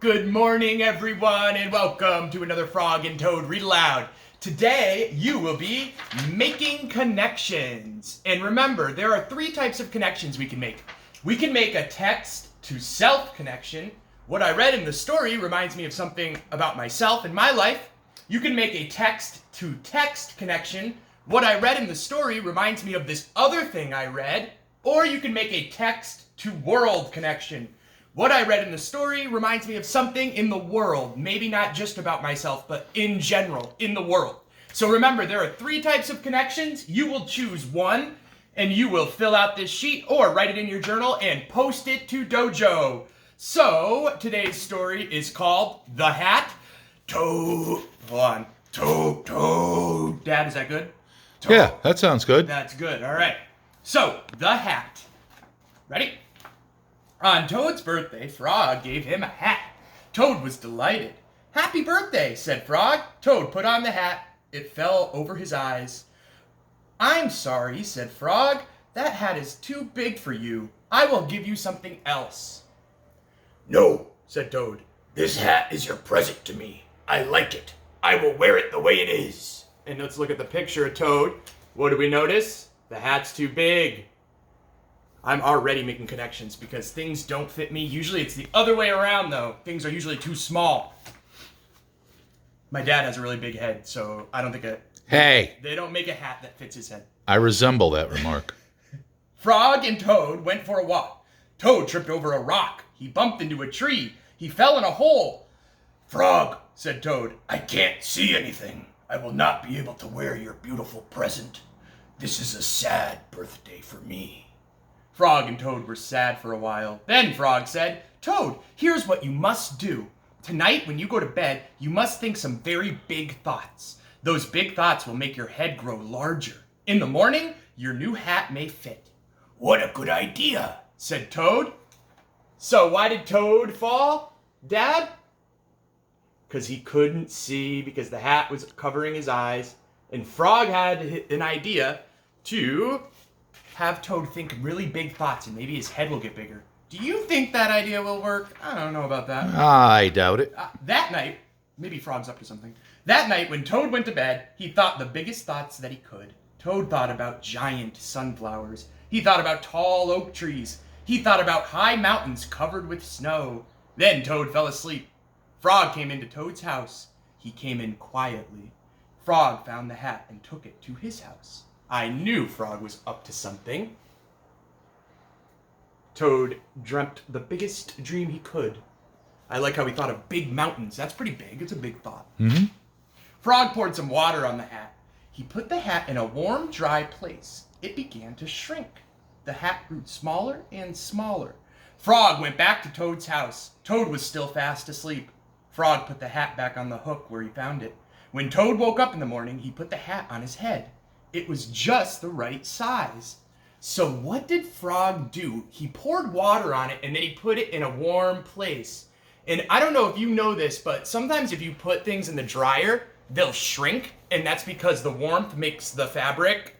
Good morning, everyone, and welcome to another Frog and Toad Read Aloud. Today, you will be making connections. And remember, there are three types of connections we can make. We can make a text-to-self connection. What I read in the story reminds me of something about myself and my life. You can make a text-to-text connection. What I read in the story reminds me of this other thing I read. Or you can make a text-to-world connection. What I read in the story reminds me of something in the world, maybe not just about myself, but in general, in the world. So remember, there are three types of connections. You will choose one, and you will fill out this sheet or write it in your journal and post it to Dojo. So today's story is called The Hat. Toad. Hold on. Toad. Dad, is that good? Toad. Yeah, that sounds good. That's good. All right. So, The Hat. Ready? On Toad's birthday, Frog gave him a hat. Toad was delighted. "Happy birthday," said Frog. Toad put on the hat. It fell over his eyes. "I'm sorry," said Frog. "That hat is too big for you. I will give you something else." "No," said Toad. "This hat is your present to me. I like it. I will wear it the way it is." And let's look at the picture of Toad. What do we notice? The hat's too big. I'm already making connections because things don't fit me. Usually it's the other way around, though. Things are usually too small. My dad has a really big head, so I don't think Hey, they don't make a hat that fits his head. I resemble that remark. Frog and Toad went for a walk. Toad tripped over a rock. He bumped into a tree. He fell in a hole. "Frog," said Toad, "I can't see anything. I will not be able to wear your beautiful present. This is a sad birthday for me." Frog and Toad were sad for a while. Then Frog said, "Toad, here's what you must do. Tonight, when you go to bed, you must think some very big thoughts. Those big thoughts will make your head grow larger. In the morning, your new hat may fit." "What a good idea," said Toad. So why did Toad fall, Dad? Because he couldn't see because the hat was covering his eyes. And Frog had an idea to have Toad think really big thoughts and maybe his head will get bigger. Do you think that idea will work? I don't know about that. I doubt it. That night, maybe Frog's up to something. That night when Toad went to bed, he thought the biggest thoughts that he could. Toad thought about giant sunflowers. He thought about tall oak trees. He thought about high mountains covered with snow. Then Toad fell asleep. Frog came into Toad's house. He came in quietly. Frog found the hat and took it to his house. I knew Frog was up to something. Toad dreamt the biggest dream he could. I like how he thought of big mountains. That's pretty big. It's a big thought. Mm-hmm. Frog poured some water on the hat. He put the hat in a warm, dry place. It began to shrink. The hat grew smaller and smaller. Frog went back to Toad's house. Toad was still fast asleep. Frog put the hat back on the hook where he found it. When Toad woke up in the morning, he put the hat on his head. It was just the right size. So what did Frog do? He poured water on it and then he put it in a warm place. And I don't know if you know this, but sometimes if you put things in the dryer, they'll shrink. And that's because the warmth makes the fabric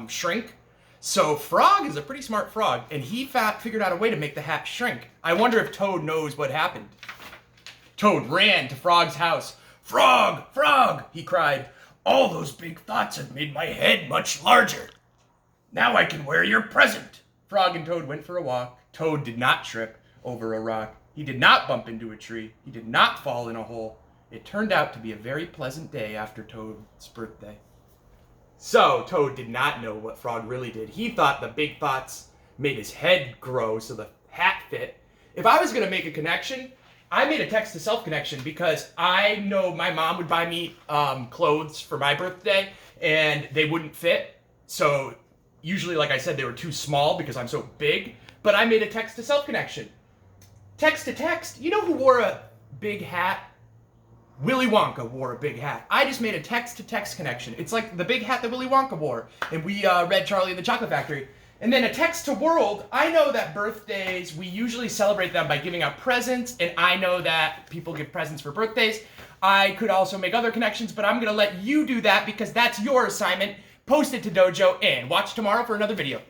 shrink. So Frog is a pretty smart frog and he figured out a way to make the hat shrink. I wonder if Toad knows what happened. Toad ran to Frog's house. "Frog, Frog," he cried. "All those big thoughts have made my head much larger. Now I can wear your present." Frog and Toad went for a walk. Toad did not trip over a rock. He did not bump into a tree. He did not fall in a hole. It turned out to be a very pleasant day after Toad's birthday. So Toad did not know what Frog really did. He thought the big thoughts made his head grow so the hat fit. If I was going to make a connection, I made a text-to-self connection because I know my mom would buy me clothes for my birthday and they wouldn't fit. So usually, like I said, they were too small because I'm so big. But I made a text-to-self connection. Text-to-text. You know who wore a big hat? Willy Wonka wore a big hat. I just made a text-to-text connection. It's like the big hat that Willy Wonka wore. And we read Charlie and the Chocolate Factory. And then a text to world, I know that birthdays, we usually celebrate them by giving out presents, and I know that people give presents for birthdays. I could also make other connections, but I'm going to let you do that because that's your assignment. Post it to Dojo and watch tomorrow for another video.